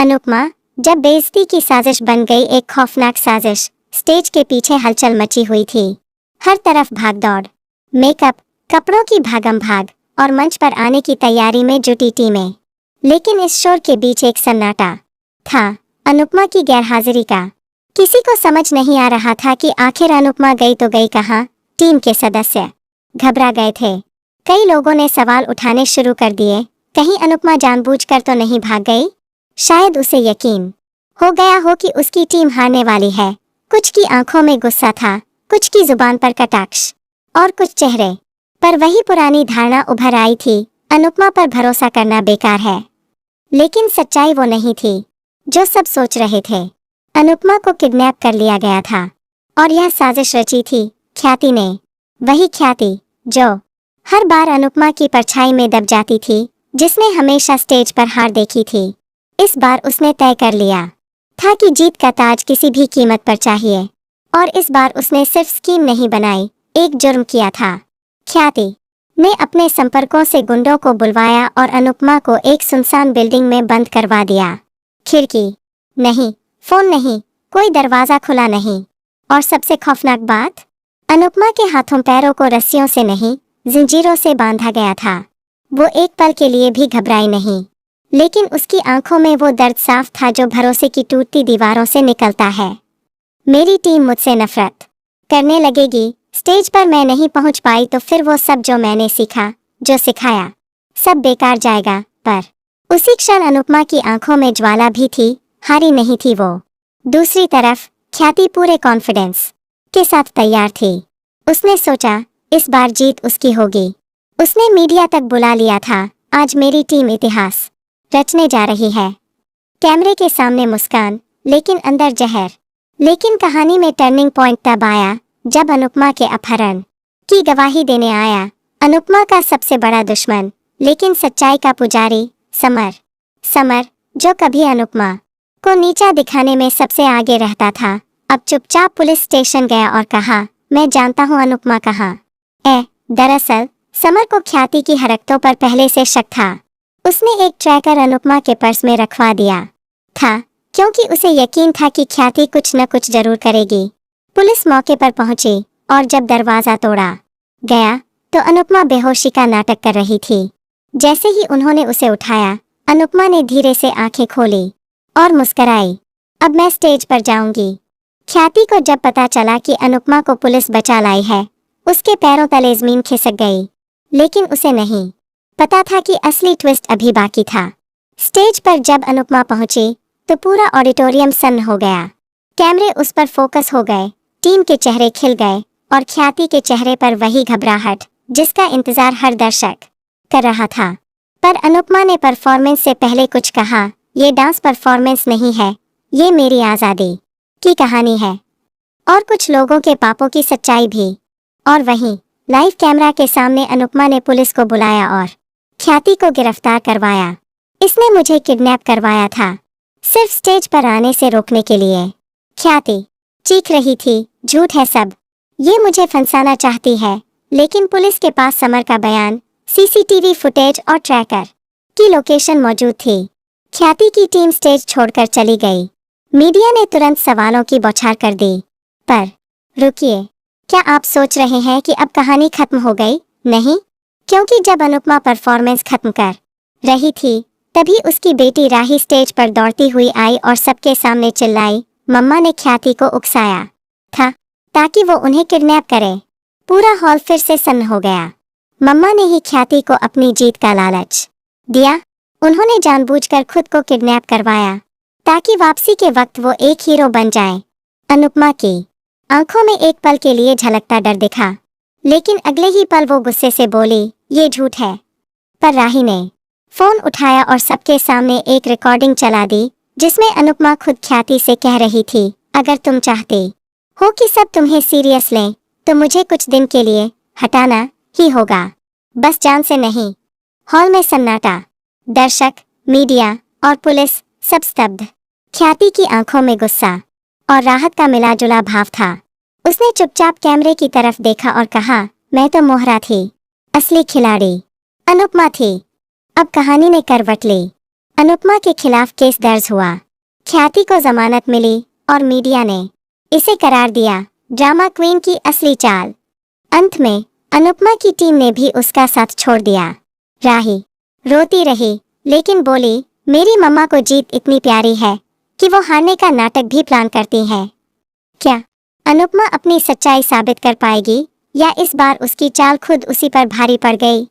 अनुपमा, जब बेइज्जती की साजिश बन गई एक खौफनाक साजिश, स्टेज के पीछे हलचल मची हुई थी। हर तरफ भागदौड़, मेकअप, कपड़ों की भागम भाग और मंच पर आने की तैयारी में जुटी टीमें। लेकिन इस शोर के बीच एक सन्नाटा था, अनुपमा की गैरहाजिरी का। किसी को समझ नहीं आ रहा था कि आखिर अनुपमा गई तो गई कहाँ। टीम के सदस्य घबरा गए थे। कई लोगों ने सवाल उठाने शुरू कर दिए, कहीं अनुपमा जानबूझकर तो नहीं भाग गई। शायद उसे यकीन हो गया हो कि उसकी टीम हारने वाली है। कुछ की आंखों में गुस्सा था, कुछ की जुबान पर कटाक्ष और कुछ चेहरे पर वही पुरानी धारणा उभर आई थी, अनुपमा पर भरोसा करना बेकार है। लेकिन सच्चाई वो नहीं थी जो सब सोच रहे थे। अनुपमा को किडनैप कर लिया गया था और यह साजिश रची थी ख्याति ने। वही ख्याति जो हर बार अनुपमा की परछाई में दब जाती थी, जिसने हमेशा स्टेज पर हार देखी थी। इस बार उसने तय कर लिया था कि जीत का ताज किसी भी कीमत पर चाहिए। और इस बार उसने सिर्फ स्कीम नहीं बनाई, एक जुर्म किया था। ख्याति ने अपने संपर्कों से गुंडों को बुलवाया और अनुपमा को एक सुनसान बिल्डिंग में बंद करवा दिया। खिड़की नहीं, फोन नहीं, कोई दरवाजा खुला नहीं। और सबसे खौफनाक बात, अनुपमा के हाथों पैरों को रस्सियों से नहीं, जंजीरों से बांधा गया था। वो एक पल के लिए भी घबराई नहीं, लेकिन उसकी आंखों में वो दर्द साफ था जो भरोसे की टूटती दीवारों से निकलता है। मेरी टीम मुझसे नफरत करने लगेगी। स्टेज पर मैं नहीं पहुंच पाई तो फिर वो सब जो मैंने सीखा, जो सिखाया, सब बेकार जाएगा। पर उसी क्षण अनुपमा की आंखों में ज्वाला भी थी, हारी नहीं थी वो। दूसरी तरफ ख्याति पूरे कॉन्फिडेंस के साथ तैयार थी। उसने सोचा इस बार जीत उसकी होगी। उसने मीडिया तक बुला लिया था, आज मेरी टीम इतिहास रचने जा रही है। कैमरे के सामने मुस्कान, लेकिन अंदर जहर। लेकिन कहानी में टर्निंग पॉइंट तब आया जब अनुपमा के अपहरण की गवाही देने आया। अनुपमा का सबसे बड़ा दुश्मन, लेकिन सच्चाई का पुजारी, समर, जो कभी अनुपमा को नीचा दिखाने में सबसे आगे रहता था, अब चुपचाप पुलिस स्टेशन गया और कहा, मैं जानता हूँ अनुपमा कहाँ है। दरअसल समर को ख्याति की हरकतों पर पहले से शक था। उसने एक ट्रैकर अनुपमा के पर्स में रखवा दिया था, क्योंकि उसे यकीन था कि ख्याति कुछ न कुछ जरूर करेगी। पुलिस मौके पर पहुंची और जब दरवाजा तोड़ा गया तो अनुपमा बेहोशी का नाटक कर रही थी। जैसे ही उन्होंने उसे उठाया, अनुपमा ने धीरे से आंखें खोली और मुस्कुराई। अब मैं स्टेज पर जाऊंगी। ख्याति को जब पता चला कि अनुपमा को पुलिस बचा लाई है, उसके पैरों तले जमीन खिसक गई। लेकिन उसे नहीं पता था कि असली ट्विस्ट अभी बाकी था। स्टेज पर जब अनुपमा पहुंची तो पूरा ऑडिटोरियम सन्न हो गया। कैमरे उस पर फोकस हो गए, टीम के चेहरे खिल गए और ख्याति के चेहरे पर वही घबराहट जिसका इंतजार हर दर्शक कर रहा था। पर अनुपमा ने परफॉर्मेंस से पहले कुछ कहा, ये डांस परफॉर्मेंस नहीं है, ये मेरी आज़ादी की कहानी है और कुछ लोगों के पापों की सच्चाई भी। और वहीं लाइव कैमरा के सामने अनुपमा ने पुलिस को बुलाया और ख्याति को गिरफ्तार करवाया। इसने मुझे किडनैप करवाया था, सिर्फ स्टेज पर आने से रोकने के लिए। ख्याति चीख रही थी, झूठ है सब, ये मुझे फंसाना चाहती है। लेकिन पुलिस के पास समर का बयान, सीसीटीवी फुटेज और ट्रैकर की लोकेशन मौजूद थी। ख्याति की टीम स्टेज छोड़कर चली गई। मीडिया ने तुरंत सवालों की बौछार कर दी। पर रुकिए, क्या आप सोच रहे हैं कि अब कहानी खत्म हो गई? नहीं, क्योंकि जब अनुपमा परफॉर्मेंस खत्म कर रही थी, तभी उसकी बेटी राही स्टेज पर दौड़ती हुई आई और सबके सामने चिल्लाई, मम्मा ने ख्याति को उकसाया था ताकि वो उन्हें किडनैप करे। पूरा हॉल फिर से सन्न हो गया। मम्मा ने ही ख्याति को अपनी जीत का लालच दिया। उन्होंने जानबूझकर खुद को किडनैप करवाया ताकि वापसी के वक्त वो एक हीरो बन जाए। अनुपमा की आंखों में एक पल के लिए झलकता डर दिखा, लेकिन अगले ही पल वो गुस्से से बोली, ये झूठ है। पर राही ने फोन उठाया और सबके सामने एक रिकॉर्डिंग चला दी, जिसमें अनुपमा खुद ख्याति से कह रही थी, अगर तुम चाहते हो कि सब तुम्हें सीरियस लें तो मुझे कुछ दिन के लिए हटाना ही होगा, बस जान से नहीं। हॉल में सन्नाटा, दर्शक, मीडिया और पुलिस सब स्तब्ध। ख्याति की आंखों में गुस्सा और राहत का मिला जुला भाव था। उसने चुपचाप कैमरे की तरफ देखा और कहा, मैं तो मोहरा थी, असली खिलाड़ी अनुपमा थी। अब कहानी ने करवट ली। अनुपमा के खिलाफ केस दर्ज हुआ। ख्याति को जमानत मिली और मीडिया ने इसे करार दिया ड्रामा क्वीन की असली चाल। अंत में अनुपमा की टीम ने भी उसका साथ छोड़ दिया। राही रोती रही लेकिन बोली, मेरी मम्मा को जीत इतनी प्यारी है कि वो हारने का नाटक भी प्लान करती है। क्या अनुपमा अपनी सच्चाई साबित कर पाएगी या इस बार उसकी चाल खुद उसी पर भारी पड़ गई?